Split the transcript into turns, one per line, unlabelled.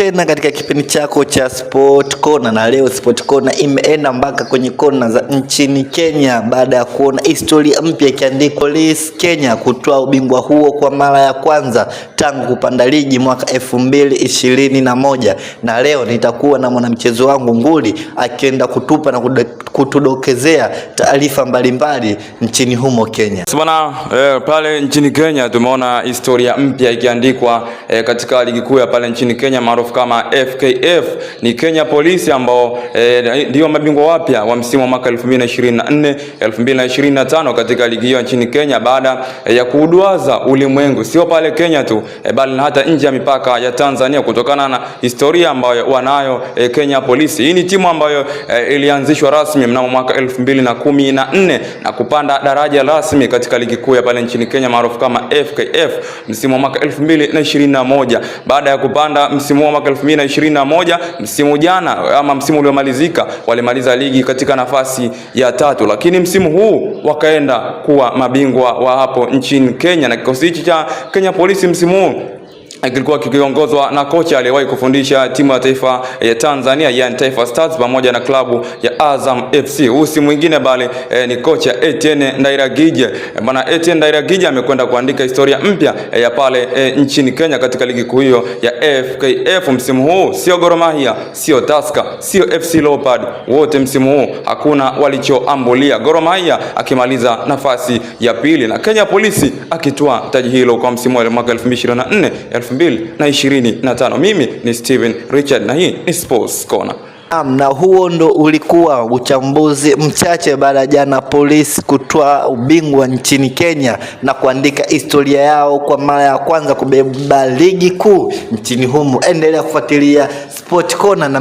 tena katika kipindi chako cha Sport Corner, na leo Sport Corner imeenda mpaka kwenye kona za nchini Kenya baada ya kuona historia mpya ikiandikwa Police Kenya kutoa ubingwa huo kwa mara ya kwanza tangu kupanda ligi mwaka 2021. Na leo nitakuwa na mwanamchezo wangu nguli akienda kutupa na kutudokezea taarifa mbalimbali nchini humo Kenya.
Bwana, pale nchini Kenya tumeona historia mpya ikiandikwa katika ligi kuu ya pale nchini Kenya maarufu kama FKF. Ni Kenya Police ambao ndio mabingwa wapya wa msimu wa mwaka 2024 2025 katika ligi hiyo nchini Kenya baada ya kuudwaza ulimwengu, sio pale Kenya tu bali na hata nje ya mipaka ya Tanzania, kutokana na historia ambayo wanayo Kenya Police. Hii ni timu ambayo ilianzishwa rasmi mnamo mwaka 2014 na kupanda daraja rasmi katika ligi kuu ya pale nchini Kenya maarufu kama FKF msimu wa mwaka 2021. Baada ya kupanda msimu wa mwaka 2021, msimu jana ama msimu uliomalizika walimaliza ligi katika nafasi ya 3, lakini msimu huu wakaenda kuwa mabingwa wa hapo nchini Kenya. Na kikosi hichi cha Kenya Police msimu huu kilikuwa kikiongozwa na kocha aliyewahi kufundisha timu ya taifa ya Tanzania yani Taifa Stars pamoja na klabu ya Azam FC. Huyu si mwingine bali ni kocha Etienne Ndairagije. Bwana Etienne Ndairagije amekwenda kuandika historia mpya ya pale nchini Kenya katika ligi kuu hiyo ya FKF msimu huu. Sio Gor Mahia, sio Tusker, sio FC Leopard, wote msimu huu hakuna walichoambulia. Gor Mahia akimaliza nafasi ya pili na Kenya Police akitoa taji hilo kwa msimu wa mwaka 2024 2025. Mimi ni Steven Richard na hii ni Sports Corner.
Na huo ndo ulikuwa uchambuzi mchache baada ya jana Police kutoa ubingwa nchini Kenya na kuandika historia yao kwa mara ya kwanza kubeba ligi kuu nchini humo. Endelea kufuatilia Sport Corner na